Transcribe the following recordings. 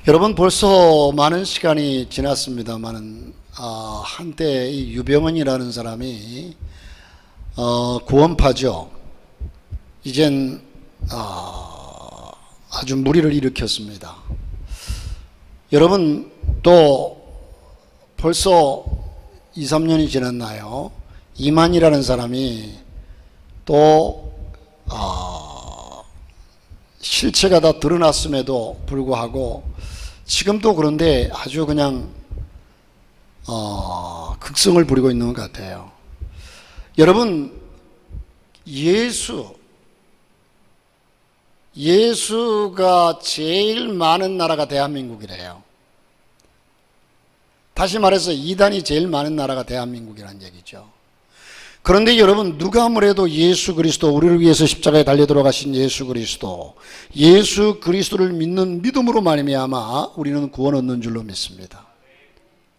여러분, 벌써 많은 시간이 지났습니다만은 한때 이 유병헌이라는 사람이 구원파죠. 이젠 아주 무리를 일으켰습니다. 여러분, 또 벌써 2, 3년이 지났나요? 이만희라는 사람이 또 실체가 다 드러났음에도 불구하고 지금도 그런데 아주 그냥 극성을 부리고 있는 것 같아요. 여러분, 예수가 제일 많은 나라가 대한민국이래요. 다시 말해서 이단이 제일 많은 나라가 대한민국이라는 얘기죠. 그런데 여러분, 누가 아무래도 예수 그리스도, 우리를 위해서 십자가에 달려 들어가신 예수 그리스도를 믿는 믿음으로 말미암아 우리는 구원 얻는 줄로 믿습니다.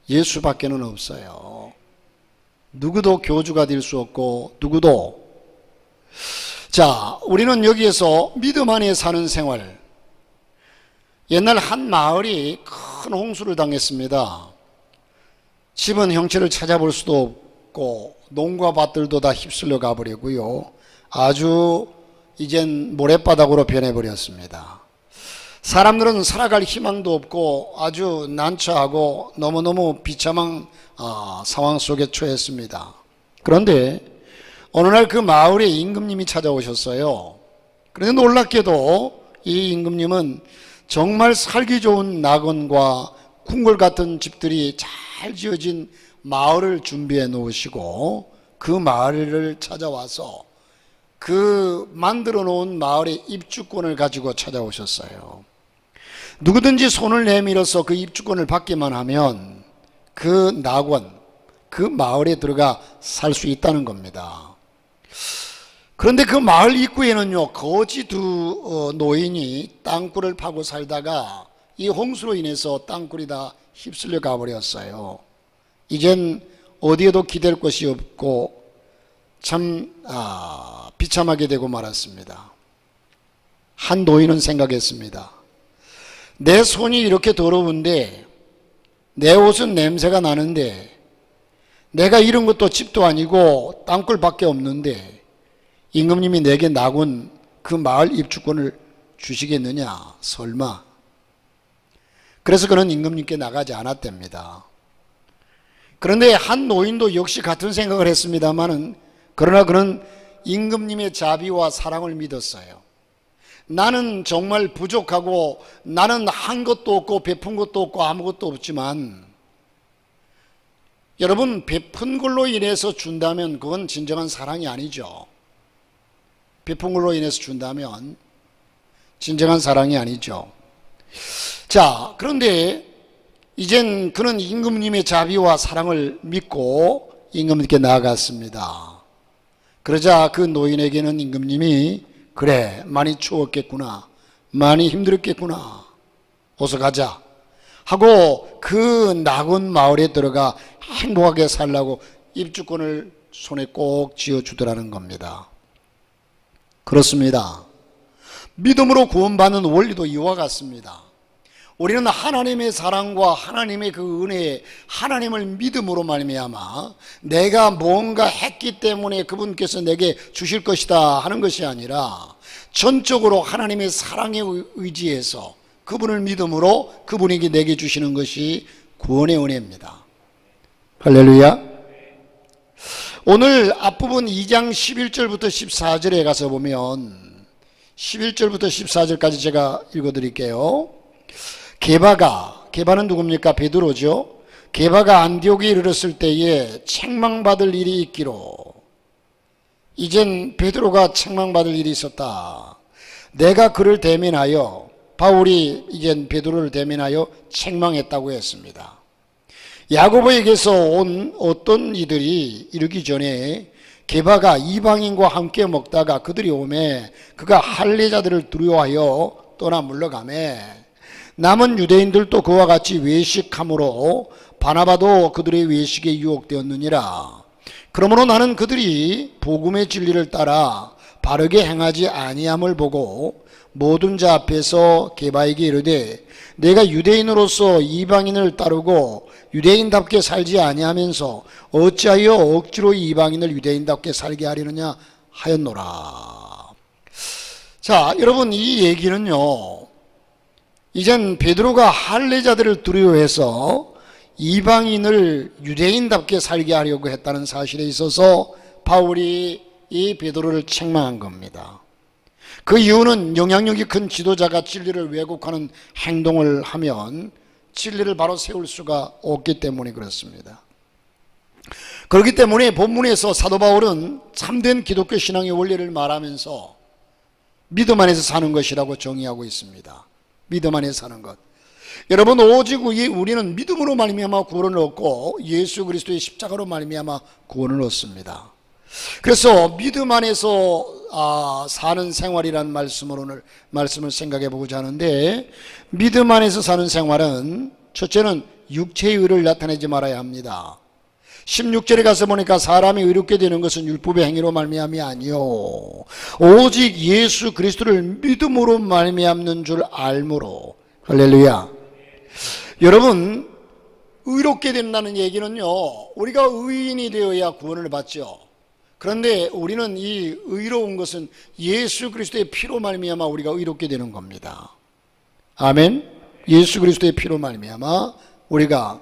예수밖에는 없어요. 누구도 교주가 될 수 없고 누구도. 자, 우리는 여기에서 믿음 안에 사는 생활. 옛날 한 마을이 큰 홍수를 당했습니다. 집은 형체를 찾아볼 수도 없고 농과 밭들도 다 휩쓸려 가버리고요. 아주 이젠 모래바닥으로 변해버렸습니다. 사람들은 살아갈 희망도 없고 아주 난처하고 너무너무 비참한 상황 속에 처했습니다. 그런데 어느 날 그 마을에 임금님이 찾아오셨어요. 그런데 놀랍게도 이 임금님은 정말 살기 좋은 낙원과 궁궐 같은 집들이 잘 지어진 마을을 준비해 놓으시고 그 마을을 찾아와서 그 만들어 놓은 마을의 입주권을 가지고 찾아오셨어요. 누구든지 손을 내밀어서 그 입주권을 받기만 하면 그 낙원, 그 마을에 들어가 살 수 있다는 겁니다. 그런데 그 마을 입구에는요, 거지 두 노인이 땅굴을 파고 살다가 이 홍수로 인해서 땅굴이 다 휩쓸려 가버렸어요. 이젠 어디에도 기댈 곳이 없고 참 비참하게 되고 말았습니다. 한 노인은 생각했습니다. 내 손이 이렇게 더러운데, 내 옷은 냄새가 나는데, 내가 이런 것도 집도 아니고 땅굴밖에 없는데 임금님이 내게 낙원, 그 마을 입주권을 주시겠느냐? 설마. 그래서 그는 임금님께 나가지 않았답니다. 그런데 한 노인도 역시 같은 생각을 했습니다마는, 그러나 그는 임금님의 자비와 사랑을 믿었어요. 나는 정말 부족하고 나는 한 것도 없고 베푼 것도 없고 아무것도 없지만, 여러분, 베푼 걸로 인해서 준다면 그건 진정한 사랑이 아니죠. 베푼 걸로 인해서 준다면 진정한 사랑이 아니죠. 자, 그런데 이젠 그는 임금님의 자비와 사랑을 믿고 임금님께 나아갔습니다. 그러자 그 노인에게는 임금님이, 그래, 많이 추웠겠구나, 많이 힘들었겠구나, 어서 가자 하고 그 낙원 마을에 들어가 행복하게 살라고 입주권을 손에 꼭 쥐어주더라는 겁니다. 그렇습니다. 믿음으로 구원받는 원리도 이와 같습니다. 우리는 하나님의 사랑과 하나님의 그 은혜, 하나님을 믿음으로 말미암아 내가 뭔가 했기 때문에 그분께서 내게 주실 것이다 하는 것이 아니라 전적으로 하나님의 사랑에 의지해서 그분을 믿음으로 그분에게 내게 주시는 것이 구원의 은혜입니다. 할렐루야. 오늘 앞부분 2장 11절부터 14절에 가서 보면, 11절부터 14절까지 제가 읽어드릴게요. 게바는 누굽니까? 베드로죠. 게바가 안디옥에 이르렀을 때에 책망받을 일이 있기로, 이젠 베드로가 책망받을 일이 있었다. 내가 그를 대면하여, 바울이 이젠 베드로를 대면하여 책망했다고 했습니다. 야고보에게서 온 어떤 이들이 이르기 전에 게바가 이방인과 함께 먹다가 그들이 오매 그가 할례자들을 두려워하여 떠나 물러가매 남은 유대인들도 그와 같이 외식함으로 바나바도 그들의 외식에 유혹되었느니라. 그러므로 나는 그들이 복음의 진리를 따라 바르게 행하지 아니함을 보고 모든 자 앞에서 게바에게 이르되 내가 유대인으로서 이방인을 따르고 유대인답게 살지 아니하면서 어찌하여 억지로 이방인을 유대인답게 살게 하려느냐 하였노라. 자, 여러분, 이 얘기는요, 이젠 베드로가 할례자들을 두려워해서 이방인을 유대인답게 살게 하려고 했다는 사실에 있어서 바울이 이 베드로를 책망한 겁니다. 그 이유는 영향력이 큰 지도자가 진리를 왜곡하는 행동을 하면 진리를 바로 세울 수가 없기 때문에 그렇습니다. 그렇기 때문에 본문에서 사도 바울은 참된 기독교 신앙의 원리를 말하면서 믿음 안에서 사는 것이라고 정의하고 있습니다. 믿음 안에서 사는 것. 여러분, 오직 우리는 믿음으로 말미암아 구원을 얻고 예수 그리스도의 십자가로 말미암아 구원을 얻습니다. 그래서 믿음 안에서 사는 생활이라는 말씀으로 오늘 말씀을 생각해 보고자 하는데, 믿음 안에서 사는 생활은 첫째는 육체의 의를 나타내지 말아야 합니다. 16절에 가서 보니까 사람이 의롭게 되는 것은 율법의 행위로 말미암이 아니요 오직 예수 그리스도를 믿음으로 말미암는 줄 알므로. 할렐루야. 여러분, 의롭게 된다는 얘기는요, 우리가 의인이 되어야 구원을 받죠. 그런데 우리는 이 의로운 것은 예수 그리스도의 피로 말미암아 우리가 의롭게 되는 겁니다. 아멘. 예수 그리스도의 피로 말미암아 우리가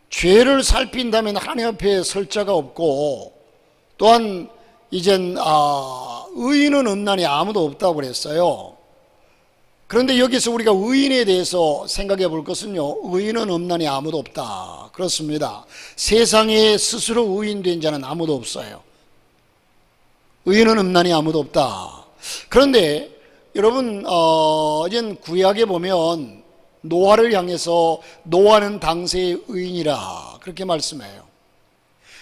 죄를 살핀다면 하나님 앞에 설 자가 없고, 또한 이젠 의인은 없나니 아무도 없다고 그랬어요. 그런데 여기서 우리가 의인에 대해서 생각해 볼 것은요, 의인은 없나니 아무도 없다. 그렇습니다. 세상에 스스로 의인된 자는 아무도 없어요. 의인은 없나니 아무도 없다. 그런데 여러분, 이젠 구약에 보면 노아를 향해서 노아는 당시의 의인이라 그렇게 말씀해요.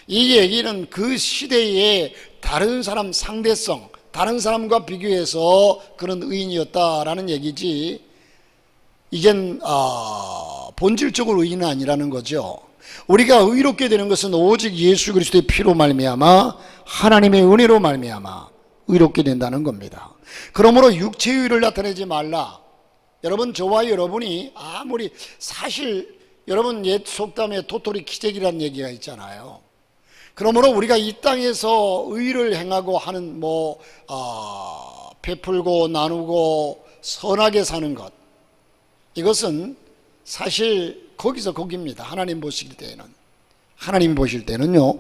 이 얘기는 그 시대의 다른 사람 상대성, 다른 사람과 비교해서 그런 의인이었다라는 얘기지, 이젠 본질적으로 의인은 아니라는 거죠. 우리가 의롭게 되는 것은 오직 예수 그리스도의 피로 말미암아 하나님의 은혜로 말미암아 의롭게 된다는 겁니다. 그러므로 육체의 의를 나타내지 말라. 여러분, 저와 여러분이 아무리, 사실 여러분 옛 속담에 도토리 키재기라는 얘기가 있잖아요. 그러므로 우리가 이 땅에서 의를 행하고 하는 베풀고 나누고 선하게 사는 것, 이것은 사실 거기서 거기입니다. 하나님 보실 때는. 하나님 보실 때는요,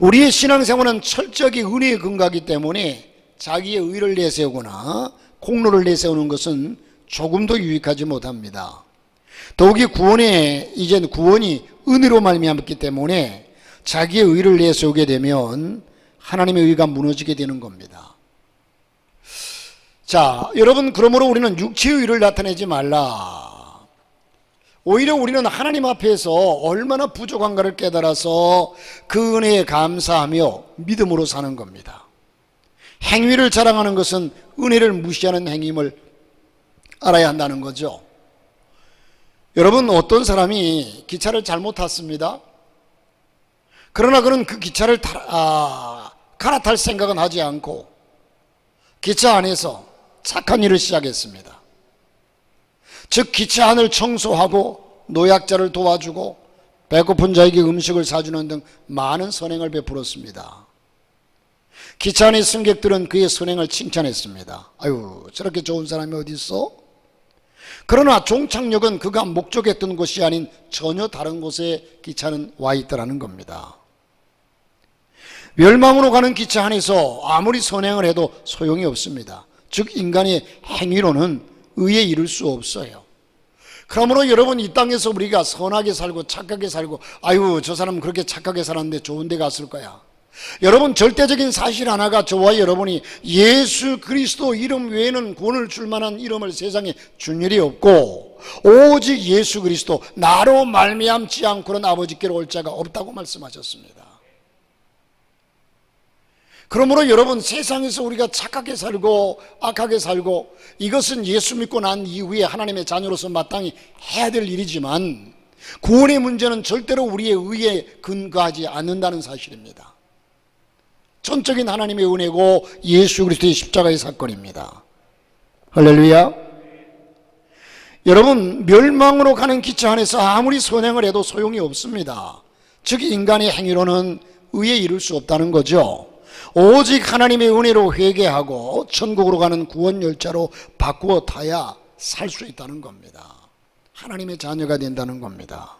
우리의 신앙생활은 철저하게 은혜에 근거하기 때문에 자기의 의를 내세우거나 공로를 내세우는 것은 조금도 유익하지 못합니다. 더욱이 이젠 구원이 은혜로 말미암았기 때문에 자기의 의를 내세우게 되면 하나님의 의가 무너지게 되는 겁니다. 자, 여러분, 그러므로 우리는 육체의 의를 나타내지 말라. 오히려 우리는 하나님 앞에서 얼마나 부족한가를 깨달아서 그 은혜에 감사하며 믿음으로 사는 겁니다. 행위를 자랑하는 것은 은혜를 무시하는 행위임을 알아야 한다는 거죠. 여러분, 어떤 사람이 기차를 잘못 탔습니다. 그러나 그는 그 기차를 갈아탈 생각은 하지 않고 기차 안에서 착한 일을 시작했습니다. 즉, 기차 안을 청소하고 노약자를 도와주고 배고픈 자에게 음식을 사주는 등 많은 선행을 베풀었습니다. 기차 안의 승객들은 그의 선행을 칭찬했습니다. 아유, 저렇게 좋은 사람이 어디 있어? 그러나 종착역은 그가 목적했던 곳이 아닌 전혀 다른 곳에 기차는 와 있더라는 겁니다. 멸망으로 가는 기차 안에서 아무리 선행을 해도 소용이 없습니다. 즉, 인간의 행위로는 의에 이를 수 없어요. 그러므로 여러분, 이 땅에서 우리가 선하게 살고 착하게 살고, 아유, 저 사람은 그렇게 착하게 살았는데 좋은 데 갔을 거야. 여러분, 절대적인 사실 하나가, 저와 여러분이 예수 그리스도 이름 외에는 구원을 줄 만한 이름을 세상에 준 일이 없고, 오직 예수 그리스도 나로 말미암지 않고는 아버지께로 올 자가 없다고 말씀하셨습니다. 그러므로 여러분, 세상에서 우리가 착하게 살고 악하게 살고, 이것은 예수 믿고 난 이후에 하나님의 자녀로서 마땅히 해야 될 일이지만, 구원의 문제는 절대로 우리의 의에 근거하지 않는다는 사실입니다. 전적인 하나님의 은혜고 예수 그리스도의 십자가의 사건입니다. 할렐루야. 여러분, 멸망으로 가는 기차 안에서 아무리 선행을 해도 소용이 없습니다. 즉 인간의 행위로는 의에 이를 수 없다는 거죠. 오직 하나님의 은혜로 회개하고 천국으로 가는 구원 열차로 바꾸어 타야 살 수 있다는 겁니다. 하나님의 자녀가 된다는 겁니다.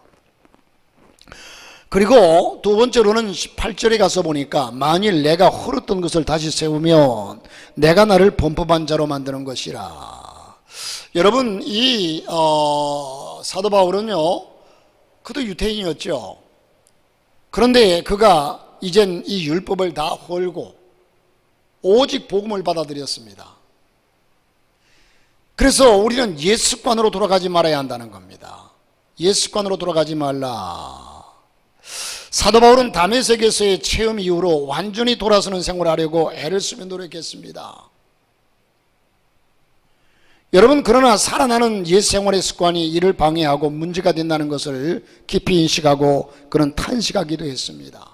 그리고 두 번째로는 18절에 가서 보니까 만일 내가 헐었던 것을 다시 세우면 내가 나를 범법한 자로 만드는 것이라. 여러분, 이 사도 바울은요, 그도 유태인이었죠. 그런데 그가 이젠 이 율법을 다 헐고 오직 복음을 받아들였습니다. 그래서 우리는 옛 습관으로 돌아가지 말아야 한다는 겁니다. 옛 습관으로 돌아가지 말라. 사도 바울은 다메섹에서의 체험 이후로 완전히 돌아서는 생활을 하려고 애를 쓰며 노력했습니다. 여러분, 그러나 살아나는 옛 생활의 습관이 이를 방해하고 문제가 된다는 것을 깊이 인식하고 그는 탄식하기도 했습니다.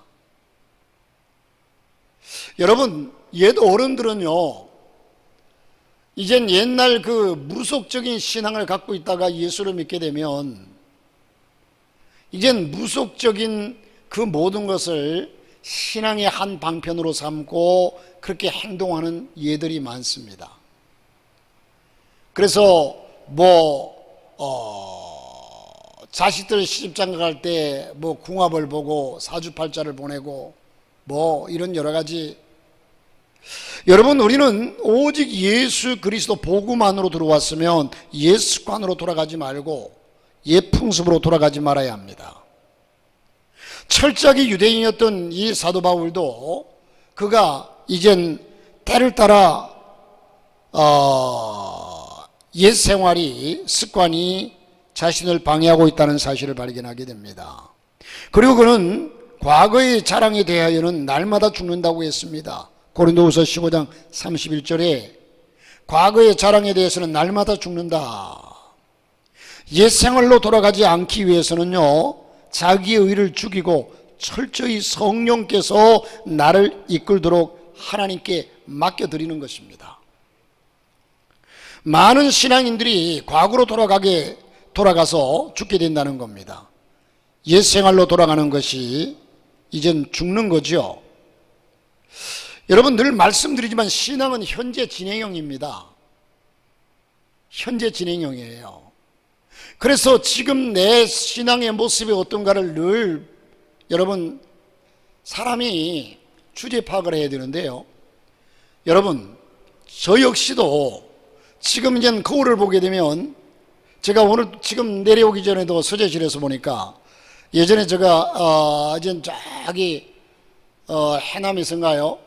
여러분, 옛 어른들은요, 이젠 옛날 그 무속적인 신앙을 갖고 있다가 예수를 믿게 되면 이젠 무속적인 그 모든 것을 신앙의 한 방편으로 삼고 그렇게 행동하는 예들이 많습니다. 그래서 자식들 시집장가 갈 때 궁합을 보고 사주팔자를 보내고 이런 여러 가지. 여러분, 우리는 오직 예수 그리스도 복음 안으로 들어왔으면 옛 습관으로 돌아가지 말고 옛 풍습으로 돌아가지 말아야 합니다. 철저하게 유대인이었던 이 사도 바울도 그가 이젠 때를 따라 옛 생활이 습관이 자신을 방해하고 있다는 사실을 발견하게 됩니다. 그리고 그는 과거의 자랑에 대하여는 날마다 죽는다고 했습니다. 고린도후서 15장 31절에 과거의 자랑에 대해서는 날마다 죽는다. 옛 생활로 돌아가지 않기 위해서는요, 자기의 의를 죽이고 철저히 성령께서 나를 이끌도록 하나님께 맡겨드리는 것입니다. 많은 신앙인들이 과거로 돌아가서 죽게 된다는 겁니다. 옛 생활로 돌아가는 것이 이젠 죽는 거죠. 여러분, 늘 말씀드리지만 신앙은 현재 진행형입니다. 현재 진행형이에요. 그래서 지금 내 신앙의 모습이 어떤가를 늘 여러분, 사람이 주제 파악을 해야 되는데요. 여러분, 저 역시도 지금 이제 거울을 보게 되면, 제가 오늘 지금 내려오기 전에도 서재실에서 보니까 예전에 제가 이제 저기 해남에서인가요?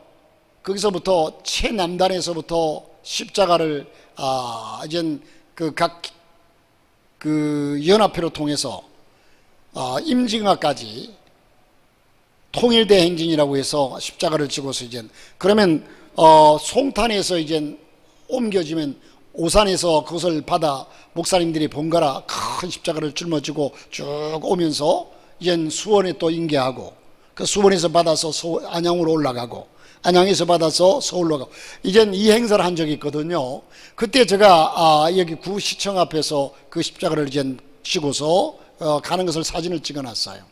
거기서부터 최남단에서부터 십자가를 이제 그 연합회로 통해서 임진각까지 통일대행진이라고 해서 십자가를 지고서 이제 그러면 송탄에서 이제 옮겨지면 오산에서 그것을 받아 목사님들이 번갈아 큰 십자가를 짊어지고 쭉 오면서 이제 수원에 또 인계하고 그 수원에서 받아서 안양으로 올라가고 안양에서 받아서 서울로 가고 이젠 이 행사를 한 적이 있거든요. 그때 제가 여기 구시청 앞에서 그 십자가를 이제 지고서 가는 것을 사진을 찍어놨어요.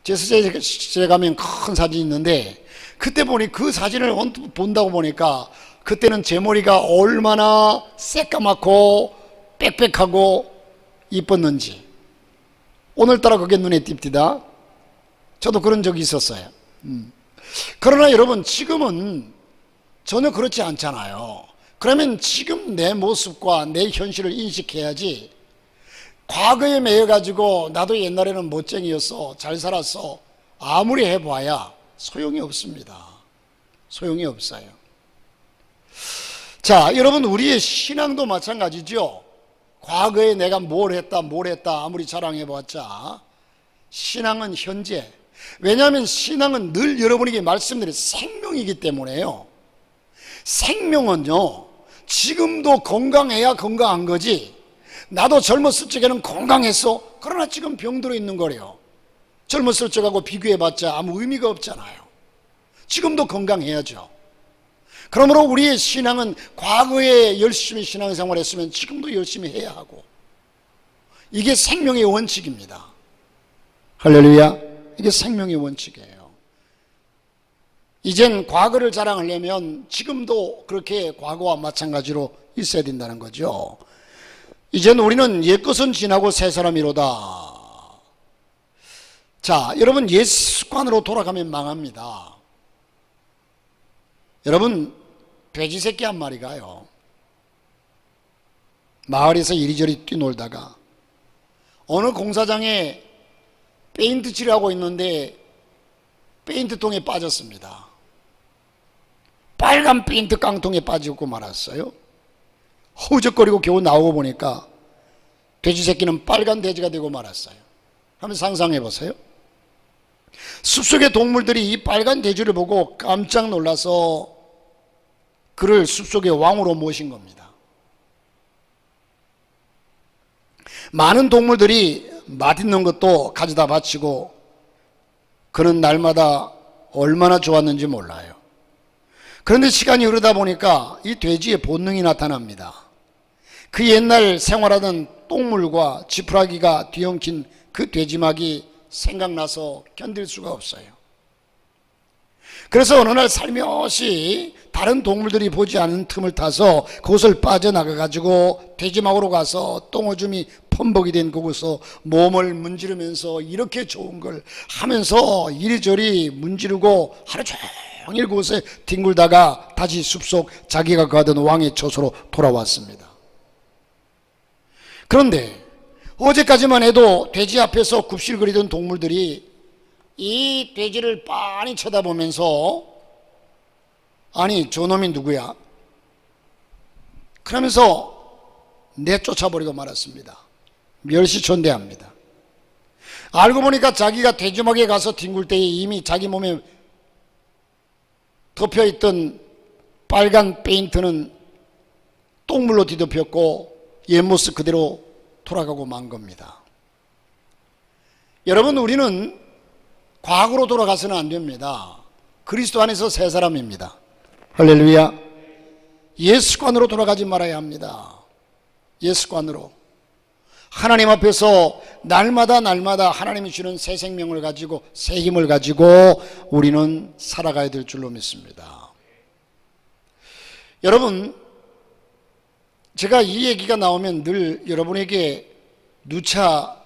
제 서재에 가면 큰 사진이 있는데 그때 보니 그 사진을 본다고 보니까 그때는 제 머리가 얼마나 새까맣고 빽빽하고 이뻤는지 오늘따라 그게 눈에 띕니다. 저도 그런 적이 있었어요. 그러나 여러분, 지금은 전혀 그렇지 않잖아요. 그러면 지금 내 모습과 내 현실을 인식해야지 과거에 매여가지고 나도 옛날에는 멋쟁이였어, 잘 살았어, 아무리 해봐야 소용이 없습니다. 소용이 없어요. 자, 여러분, 우리의 신앙도 마찬가지죠. 과거에 내가 뭘 했다 아무리 자랑해봤자 신앙은 현재. 왜냐하면 신앙은 늘 여러분에게 말씀드린 생명이기 때문에요. 생명은요, 지금도 건강해야 건강한 거지. 나도 젊었을 적에는 건강했어. 그러나 지금 병들어 있는 거래요. 젊었을 적하고 비교해봤자 아무 의미가 없잖아요. 지금도 건강해야죠. 그러므로 우리의 신앙은 과거에 열심히 신앙생활 했으면 지금도 열심히 해야 하고, 이게 생명의 원칙입니다. 할렐루야. 이게 생명의 원칙이에요. 이젠 과거를 자랑하려면 지금도 그렇게 과거와 마찬가지로 있어야 된다는 거죠. 이젠 우리는 옛것은 지나고 새 사람이로다. 자, 여러분, 옛 습관으로 돌아가면 망합니다. 여러분, 돼지 새끼 한 마리가요, 마을에서 이리저리 뛰놀다가 어느 공사장에 페인트 칠하고 있는데 페인트통에 빠졌습니다. 빨간 페인트 깡통에 빠지고 말았어요. 허우적거리고 겨우 나오고 보니까 돼지 새끼는 빨간 돼지가 되고 말았어요. 한번 상상해 보세요. 숲속의 동물들이 이 빨간 돼지를 보고 깜짝 놀라서 그를 숲속의 왕으로 모신 겁니다. 많은 동물들이 맛있는 것도 가져다 바치고 그는 날마다 얼마나 좋았는지 몰라요. 그런데 시간이 흐르다 보니까 이 돼지의 본능이 나타납니다. 그 옛날 생활하던 똥물과 지푸라기가 뒤엉킨 그 돼지막이 생각나서 견딜 수가 없어요. 그래서 어느 날 살며시 다른 동물들이 보지 않은 틈을 타서 그곳을 빠져나가가지고 돼지막으로 가서 똥오줌이 펌벅이 된 그곳에서 몸을 문지르면서 이렇게 좋은 걸 하면서 이리저리 문지르고 하루 종일 그곳에 뒹굴다가 다시 숲속 자기가 가던 왕의 처소로 돌아왔습니다. 그런데 어제까지만 해도 돼지 앞에서 굽실거리던 동물들이 이 돼지를 빤히 쳐다보면서 아니 저놈이 누구야? 그러면서 내쫓아버리고 말았습니다. 멸시천대합니다. 알고 보니까 자기가 돼지막에 가서 뒹굴 때에 이미 자기 몸에 덮여있던 빨간 페인트는 똥물로 뒤덮였고 옛 모습 그대로 돌아가고 만 겁니다. 여러분, 우리는 과거로 돌아가서는 안 됩니다. 그리스도 안에서 새 사람입니다. 할렐루야. 옛 습관으로 돌아가지 말아야 합니다. 옛 습관으로 하나님 앞에서 날마다 하나님이 주는 새 생명을 가지고 새 힘을 가지고 우리는 살아가야 될 줄로 믿습니다. 여러분, 제가 이 얘기가 나오면 늘 여러분에게 누차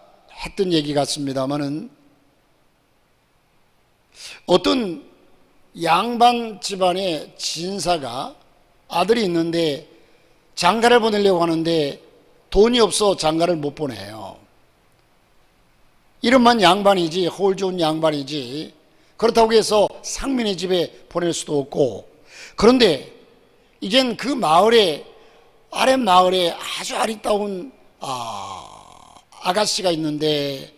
했던 얘기 같습니다만은, 어떤 양반 집안의 진사가 아들이 있는데 장가를 보내려고 하는데 돈이 없어 장가를 못 보내요. 이름만 양반이지, 홀 좋은 양반이지, 그렇다고 해서 상민의 집에 보낼 수도 없고. 그런데 이젠 그 마을에, 아랫마을에 아주 아리따운 아가씨가 있는데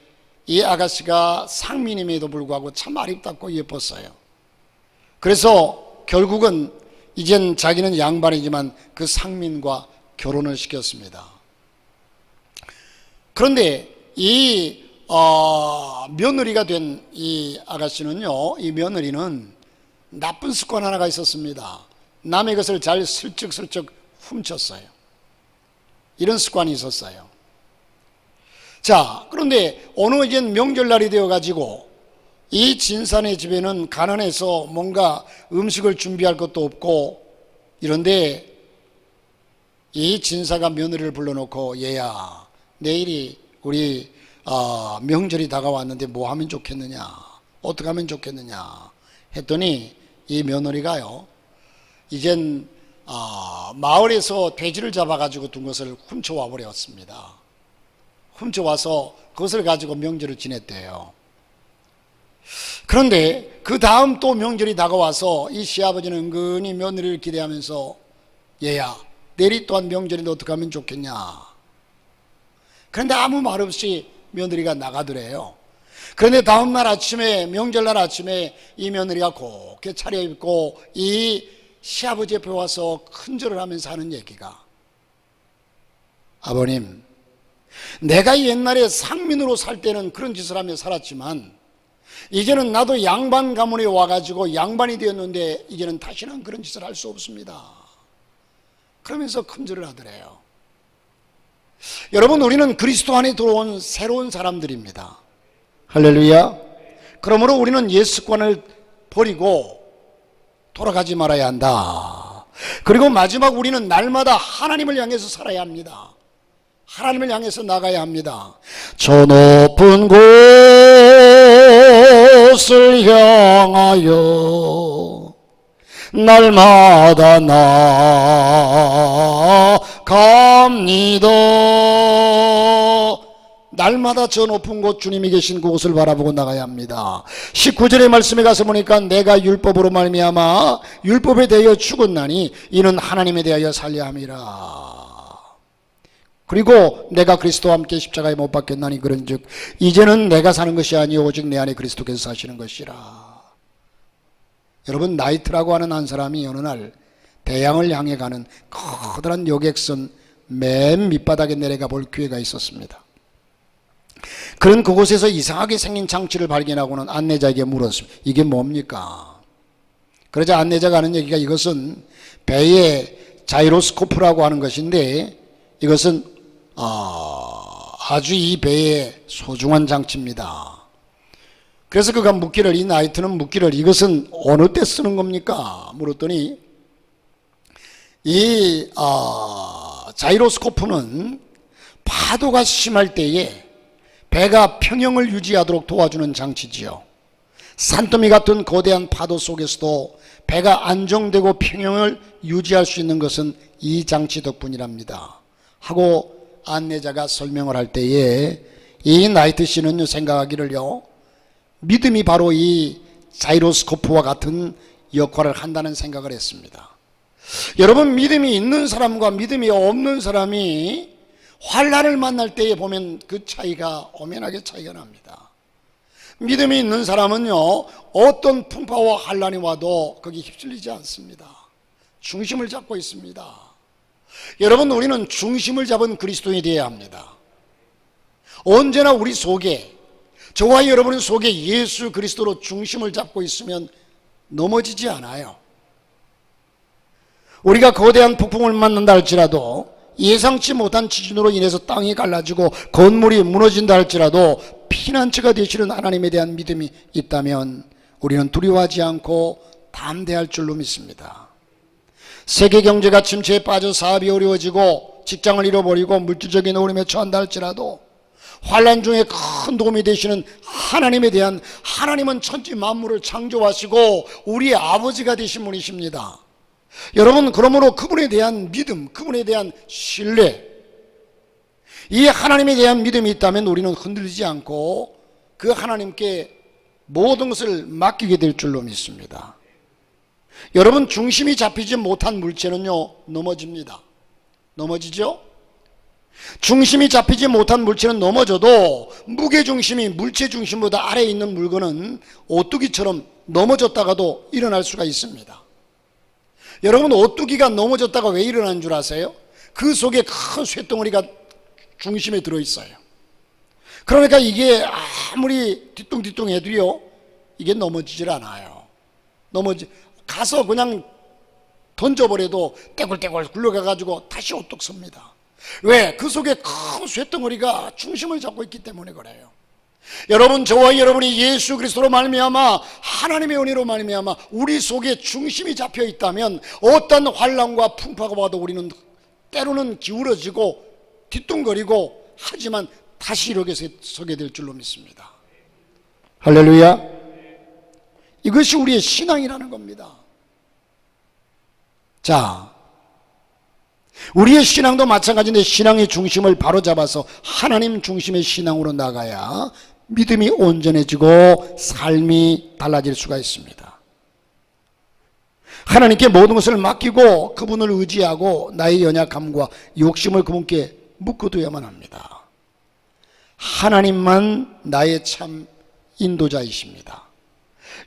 이 아가씨가 상민임에도 불구하고 참 아름답고 예뻤어요. 그래서 결국은 이젠 자기는 양반이지만 그 상민과 결혼을 시켰습니다. 그런데 이 며느리가 된 이 아가씨는요, 이 며느리는 나쁜 습관 하나가 있었습니다. 남의 것을 잘 슬쩍슬쩍 훔쳤어요. 이런 습관이 있었어요. 자, 그런데 어느 이제 명절날이 되어가지고 이 진산의 집에는 가난해서 뭔가 음식을 준비할 것도 없고 이런데 이 진사가 며느리를 불러놓고, 얘야, 내일이 우리 명절이 다가왔는데 뭐 하면 좋겠느냐, 어떻게 하면 좋겠느냐 했더니 이 며느리가요, 이젠 마을에서 돼지를 잡아가지고 둔 것을 훔쳐와 버렸습니다. 훔쳐와서 그것을 가지고 명절을 지냈대요. 그런데 그 다음 또 명절이 다가와서 이 시아버지는 은근히 며느리를 기대하면서, 얘야, 내일 또한 명절인데 어떻게 하면 좋겠냐. 그런데 아무 말 없이 며느리가 나가더래요. 그런데 다음날 아침에, 명절날 아침에 이 며느리가 곱게 차려입고 이 시아버지 옆에 와서 큰절을 하면서 하는 얘기가, 아버님, 내가 옛날에 상민으로 살 때는 그런 짓을 하며 살았지만 이제는 나도 양반 가문에 와가지고 양반이 되었는데 이제는 다시는 그런 짓을 할 수 없습니다. 그러면서 금절을 하더래요. 여러분, 우리는 그리스도 안에 들어온 새로운 사람들입니다. 할렐루야. 그러므로 우리는 옛 습관을 버리고 돌아가지 말아야 한다. 그리고 마지막, 우리는 날마다 하나님을 향해서 살아야 합니다. 하나님을 향해서 나가야 합니다. 저 높은 곳을 향하여 날마다 나아갑니다. 날마다 저 높은 곳, 주님이 계신 그곳을 바라보고 나가야 합니다. 19절의 말씀에 가서 보니까 내가 율법으로 말미암아 율법에 대하여 죽었나니 이는 하나님에 대하여 살려 함이라. 그리고 내가 그리스도와 함께 십자가에 못 박혔나니 그런즉 이제는 내가 사는 것이 아니요 오직 내 안에 그리스도께서 사시는 것이라. 여러분, 나이트라고 하는 한 사람이 어느 날 대양을 향해 가는 커다란 여객선 맨 밑바닥에 내려가 볼 기회가 있었습니다. 그런 그곳에서 이상하게 생긴 장치를 발견하고는 안내자에게 물었습니다. 이게 뭡니까? 그러자 안내자가 하는 얘기가, 이것은 배의 자이로스코프라고 하는 것인데 이것은 아주 이 배의 소중한 장치입니다. 그래서 그가 묻기를, 이 나이트는 묻기를, 이것은 어느 때 쓰는 겁니까? 물었더니 이 자이로스코프는 파도가 심할 때에 배가 평형을 유지하도록 도와주는 장치지요. 산더미 같은 거대한 파도 속에서도 배가 안정되고 평형을 유지할 수 있는 것은 이 장치 덕분이랍니다 하고 안내자가 설명을 할 때에 이 나이트 씨는요, 생각하기를요, 믿음이 바로 이 자이로스코프와 같은 역할을 한다는 생각을 했습니다. 여러분, 믿음이 있는 사람과 믿음이 없는 사람이 환난을 만날 때에 보면 그 차이가 엄연하게 차이가 납니다. 믿음이 있는 사람은요, 어떤 풍파와 환난이 와도 거기 휩쓸리지 않습니다. 중심을 잡고 있습니다. 여러분, 우리는 중심을 잡은 그리스도인이 되어야 합니다. 언제나 우리 속에, 저와 여러분 속에 예수 그리스도로 중심을 잡고 있으면 넘어지지 않아요. 우리가 거대한 폭풍을 만난다 할지라도, 예상치 못한 지진으로 인해서 땅이 갈라지고 건물이 무너진다 할지라도 피난처가 되시는 하나님에 대한 믿음이 있다면 우리는 두려워하지 않고 담대할 줄로 믿습니다. 세계 경제가 침체에 빠져 사업이 어려워지고 직장을 잃어버리고 물질적인 어려움에 처한다 할지라도 환난 중에 큰 도움이 되시는 하나님에 대한, 하나님은 천지 만물을 창조하시고 우리의 아버지가 되신 분이십니다. 여러분, 그러므로 그분에 대한 믿음, 그분에 대한 신뢰, 이 하나님에 대한 믿음이 있다면 우리는 흔들리지 않고 그 하나님께 모든 것을 맡기게 될 줄로 믿습니다. 여러분, 중심이 잡히지 못한 물체는요, 넘어집니다. 넘어지죠? 중심이 잡히지 못한 물체는 넘어져도 무게중심이 물체 중심보다 아래에 있는 물건은 오뚜기처럼 넘어졌다가도 일어날 수가 있습니다. 여러분, 오뚜기가 넘어졌다가 왜 일어나는 줄 아세요? 그 속에 큰 쇳덩어리가 중심에 들어있어요. 그러니까 이게 아무리 뒤뚱뒤뚱 해도요, 이게 넘어지질 않아요. 가서 그냥 던져버려도 떼굴떼굴 굴러가가지고 다시 오뚝 섭니다. 왜? 그 속에 큰 쇳덩어리가 중심을 잡고 있기 때문에 그래요. 여러분, 저와 여러분이 예수 그리스도로 말미암아 하나님의 은혜로 말미암아 우리 속에 중심이 잡혀 있다면 어떤 환난과 풍파가 와도 우리는 때로는 기울어지고 뒤뚱거리고 하지만 다시 이렇게 서게 될 줄로 믿습니다. 할렐루야. 이것이 우리의 신앙이라는 겁니다. 자, 우리의 신앙도 마찬가지인데 신앙의 중심을 바로잡아서 하나님 중심의 신앙으로 나가야 믿음이 온전해지고 삶이 달라질 수가 있습니다. 하나님께 모든 것을 맡기고 그분을 의지하고 나의 연약함과 욕심을 그분께 묶어둬야만 합니다. 하나님만 나의 참 인도자이십니다.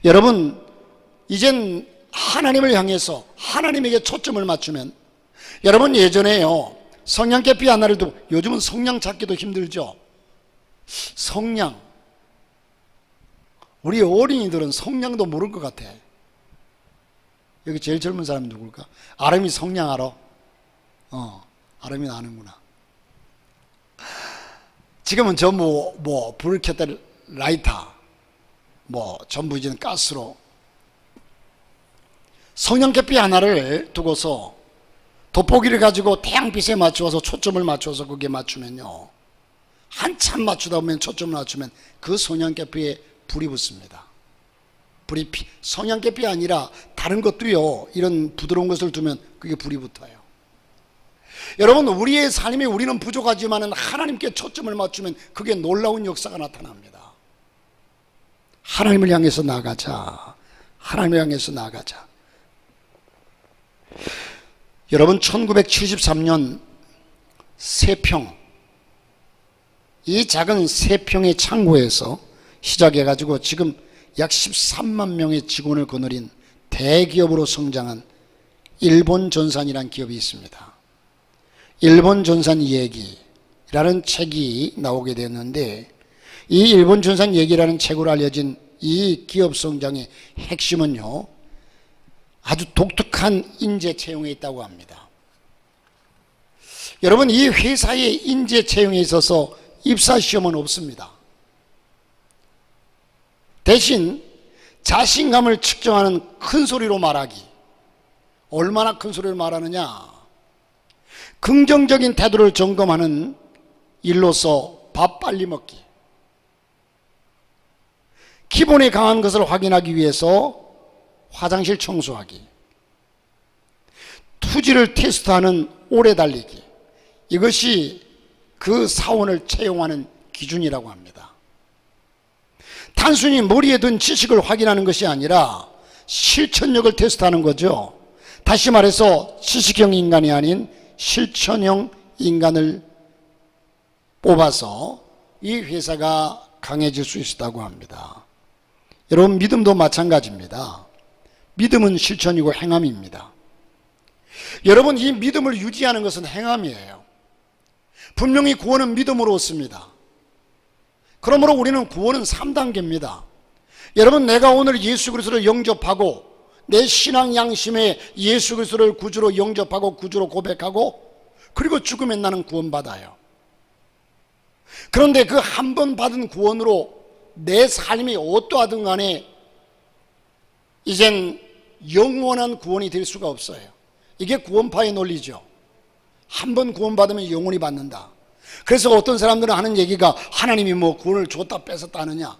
여러분, 이젠 하나님을 향해서 하나님에게 초점을 맞추면, 여러분, 예전에요, 성냥개피 하나를 두고, 요즘은 성냥 찾기도 힘들죠. 성냥, 우리 어린이들은 성냥도 모를 것 같아. 여기 제일 젊은 사람이 누굴까? 아름이 성냥 알아? 아름이 아는구나. 지금은 전부 불 켰다 라이터 전부 이제는 가스로. 성냥개비 하나를 두고서 돋보기를 가지고 태양빛에 맞추어서 초점을 맞춰서 거기에 맞추면요, 한참 맞추다 보면 초점을 맞추면 그 성냥개비에 불이 붙습니다. 성냥개비 아니라 다른 것도요, 이런 부드러운 것을 두면 그게 불이 붙어요. 여러분, 우리의 삶에 우리는 부족하지만 하나님께 초점을 맞추면 그게 놀라운 역사가 나타납니다. 하나님을 향해서 나가자. 하나님을 향해서 나가자. 여러분, 1973년 세평, 이 작은 세평의 창고에서 시작해가지고 지금 약 13만 명의 직원을 거느린 대기업으로 성장한 일본전산이라는 기업이 있습니다. 일본전산 얘기라는 책이 나오게 됐는데, 이 일본전산 얘기라는 책으로 알려진 이 기업 성장의 핵심은요, 아주 독특한 인재 채용에 있다고 합니다. 여러분, 이 회사의 인재 채용에 있어서 입사 시험은 없습니다. 대신 자신감을 측정하는 큰 소리로 말하기. 얼마나 큰 소리로 말하느냐? 긍정적인 태도를 점검하는 일로서 밥 빨리 먹기. 기본에 강한 것을 확인하기 위해서 화장실 청소하기. 투지를 테스트하는 오래 달리기. 이것이 그 사원을 채용하는 기준이라고 합니다. 단순히 머리에 든 지식을 확인하는 것이 아니라 실천력을 테스트하는 거죠. 다시 말해서 지식형 인간이 아닌 실천형 인간을 뽑아서 이 회사가 강해질 수 있다고 합니다. 여러분, 믿음도 마찬가지입니다. 믿음은 실천이고 행함입니다. 여러분, 이 믿음을 유지하는 것은 행함이에요. 분명히 구원은 믿음으로 얻습니다. 그러므로 우리는 구원은 3단계입니다. 여러분, 내가 오늘 예수 그리스도를 영접하고 내 신앙 양심에 예수 그리스도를 구주로 영접하고 구주로 고백하고 그리고 죽으면 나는 구원받아요. 그런데 그 한 번 받은 구원으로 내 삶이 어떠하든 간에 이젠 영원한 구원이 될 수가 없어요. 이게 구원파의 논리죠. 한 번 구원받으면 영원히 받는다. 그래서 어떤 사람들은 하는 얘기가 하나님이 구원을 줬다 뺏었다 하느냐.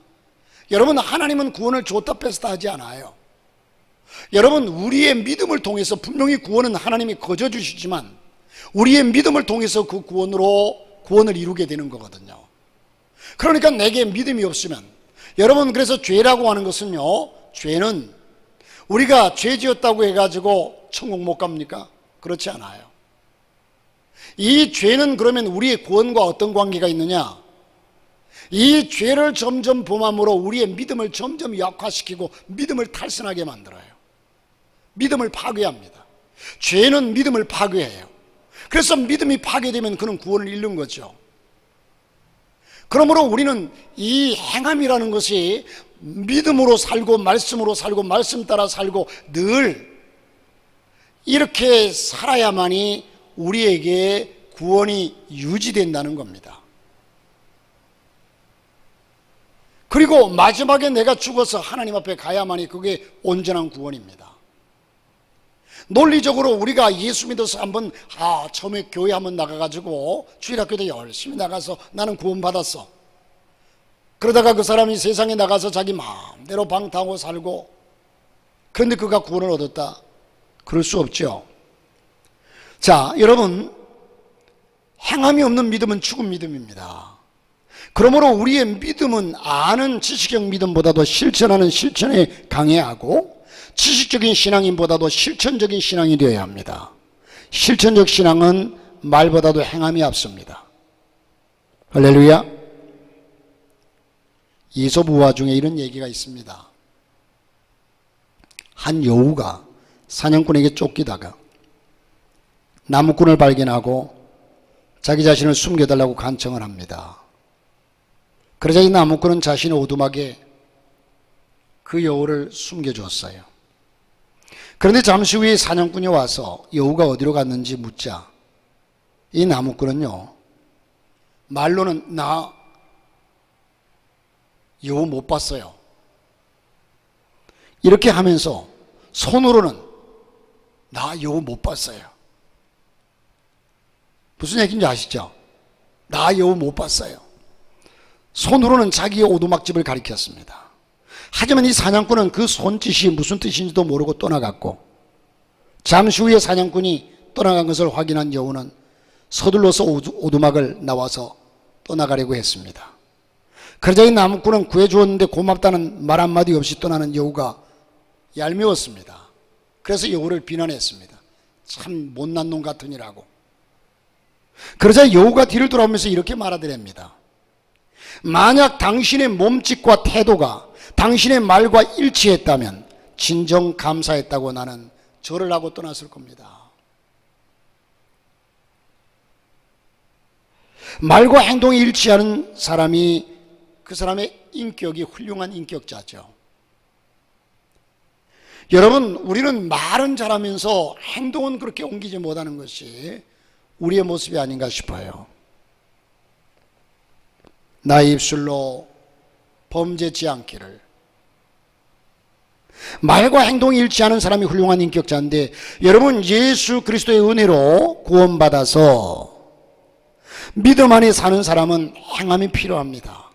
여러분, 하나님은 구원을 줬다 뺏었다 하지 않아요. 여러분, 우리의 믿음을 통해서 분명히 구원은 하나님이 거저 주시지만 우리의 믿음을 통해서 그 구원을 이루게 되는 거거든요. 그러니까 내게 믿음이 없으면, 여러분, 그래서 죄라고 하는 것은요, 죄는 우리가 죄 지었다고 해가지고 천국 못 갑니까? 그렇지 않아요. 이 죄는 그러면 우리의 구원과 어떤 관계가 있느냐? 이 죄를 점점 범함으로 우리의 믿음을 점점 약화시키고 믿음을 탈선하게 만들어요. 믿음을 파괴합니다. 죄는 믿음을 파괴해요. 그래서 믿음이 파괴되면 그는 구원을 잃는 거죠. 그러므로 우리는 이 행함이라는 것이 믿음으로 살고 말씀으로 살고 말씀 따라 살고 늘 이렇게 살아야만이 우리에게 구원이 유지된다는 겁니다. 그리고 마지막에 내가 죽어서 하나님 앞에 가야만이 그게 온전한 구원입니다. 논리적으로 우리가 예수 믿어서 한번 처음에 교회 한번 나가가지고 주일학교 때 열심히 나가서 나는 구원받았어. 그러다가 그 사람이 세상에 나가서 자기 마음대로 방탕하고 살고, 그런데 그가 구원을 얻었다? 그럴 수 없죠. 자, 여러분, 행함이 없는 믿음은 죽은 믿음입니다. 그러므로 우리의 믿음은 아는 지식형 믿음보다도 실천하는 실천에 강해하고, 지식적인 신앙인보다도 실천적인 신앙이 되어야 합니다. 실천적 신앙은 말보다도 행함이 앞섭니다. 할렐루야. 이솝 우화 중에 이런 얘기가 있습니다. 한 여우가 사냥꾼에게 쫓기다가 나무꾼을 발견하고 자기 자신을 숨겨달라고 간청을 합니다. 그러자 이 나무꾼은 자신의 오두막에 그 여우를 숨겨주었어요. 그런데 잠시 후에 사냥꾼이 와서 여우가 어디로 갔는지 묻자 이 나무꾼은요, 말로는 나 여우 못 봤어요 이렇게 하면서 손으로는 나 여우 못 봤어요. 무슨 얘기인지 아시죠? 나 여우 못 봤어요. 손으로는 자기의 오두막집을 가리켰습니다. 하지만 이 사냥꾼은 그 손짓이 무슨 뜻인지도 모르고 떠나갔고, 잠시 후에 사냥꾼이 떠나간 것을 확인한 여우는 서둘러서 오두막을 나와서 떠나가려고 했습니다. 그러자 이 나무꾼은 구해주었는데 고맙다는 말 한마디 없이 떠나는 여우가 얄미웠습니다. 그래서 여우를 비난했습니다. 참 못난 놈 같으니라고. 그러자 여우가 뒤를 돌아오면서 이렇게 말하더랍니다. 만약 당신의 몸짓과 태도가 당신의 말과 일치했다면 진정 감사했다고 나는 절을 하고 떠났을 겁니다. 말과 행동이 일치하는 사람이 그 사람의 인격이 훌륭한 인격자죠. 여러분, 우리는 말은 잘하면서 행동은 그렇게 옮기지 못하는 것이 우리의 모습이 아닌가 싶어요. 나의 입술로 범죄치 않기를. 말과 행동이 일치하는 사람이 훌륭한 인격자인데, 여러분, 예수 그리스도의 은혜로 구원받아서 믿음 안에 사는 사람은 행함이 필요합니다.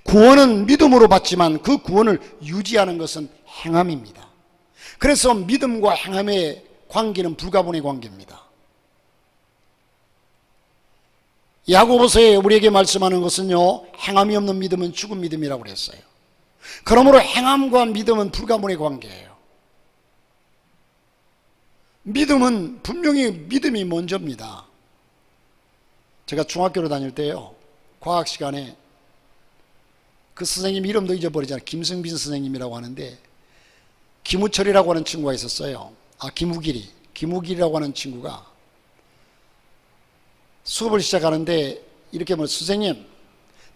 구원은 믿음으로 받지만 그 구원을 유지하는 것은 행함입니다. 그래서 믿음과 행함의 관계는 불가분의 관계입니다. 야고보서에 우리에게 말씀하는 것은요, 행함이 없는 믿음은 죽은 믿음이라고 그랬어요. 그러므로 행함과 믿음은 불가분의 관계예요. 믿음은 분명히 믿음이 먼저입니다. 제가 중학교로 다닐 때요, 과학 시간에 그 선생님 이름도 잊어버리잖아요. 김승빈 선생님이라고 하는데, 김우철이라고 하는 친구가 있었어요. 김우길이라고 하는 친구가 수업을 시작하는데 이렇게 뭐, 선생님,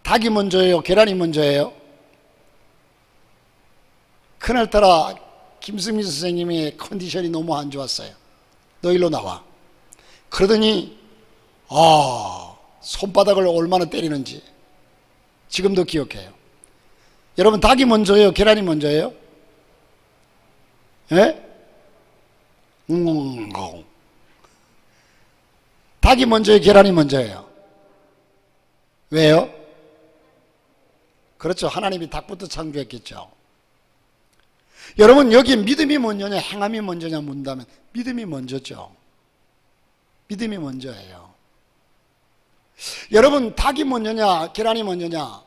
닭이 먼저예요? 계란이 먼저예요? 그날따라 김승민 선생님의 컨디션이 너무 안 좋았어요. 너 일로 나와. 그러더니 손바닥을 얼마나 때리는지 지금도 기억해요. 여러분, 닭이 먼저예요? 계란이 먼저예요? 예? 닭이 먼저예요? 계란이 먼저예요? 왜요? 그렇죠. 하나님이 닭부터 창조했겠죠. 여러분, 여기 믿음이 먼저냐 행함이 먼저냐 묻는다면 믿음이 먼저죠. 믿음이 먼저예요. 여러분, 닭이 먼저냐 계란이 먼저냐?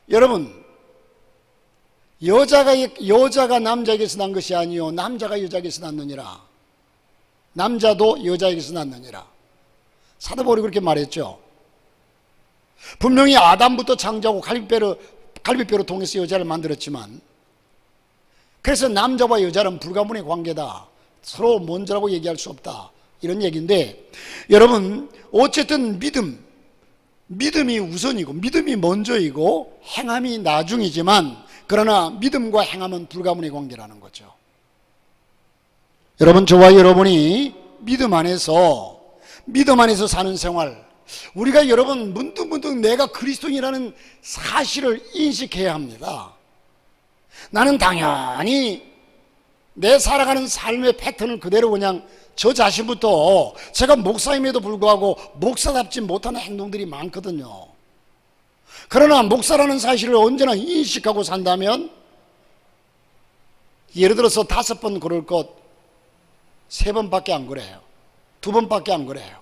여러분, 여자가 남자에게서 난 것이 아니요 남자가 여자에게서 났느니라. 남자도 여자에게서 났느니라. 사도 바울이 그렇게 말했죠. 분명히 아담부터 창조하고 갈비뼈로 통해서 여자를 만들었지만, 그래서 남자와 여자는 불가분의 관계다, 서로 먼저라고 얘기할 수 없다, 이런 얘기인데, 여러분, 어쨌든 믿음이 우선이고 믿음이 먼저이고 행함이 나중이지만, 그러나 믿음과 행함은 불가분의 관계라는 거죠. 여러분, 저와 여러분이 믿음 안에서 사는 생활, 우리가 여러분 문득문득 내가 그리스도인이라는 사실을 인식해야 합니다. 나는 당연히 내 살아가는 삶의 패턴을 그대로 그냥 저 자신부터, 제가 목사임에도 불구하고 목사답지 못하는 행동들이 많거든요. 그러나 목사라는 사실을 언제나 인식하고 산다면, 예를 들어서 5번 그럴 것 3번밖에 안 그래요. 2번밖에 안 그래요.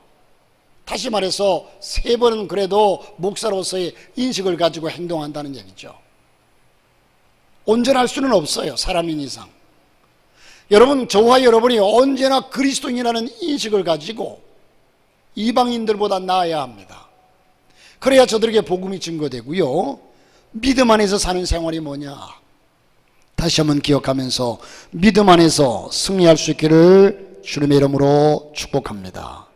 다시 말해서 3번은 그래도 목사로서의 인식을 가지고 행동한다는 얘기죠. 온전할 수는 없어요, 사람인 이상. 여러분, 저와 여러분이 언제나 그리스도인이라는 인식을 가지고 이방인들보다 나아야 합니다. 그래야 저들에게 복음이 증거되고요. 믿음 안에서 사는 생활이 뭐냐? 다시 한번 기억하면서 믿음 안에서 승리할 수 있기를 주님의 이름으로 축복합니다.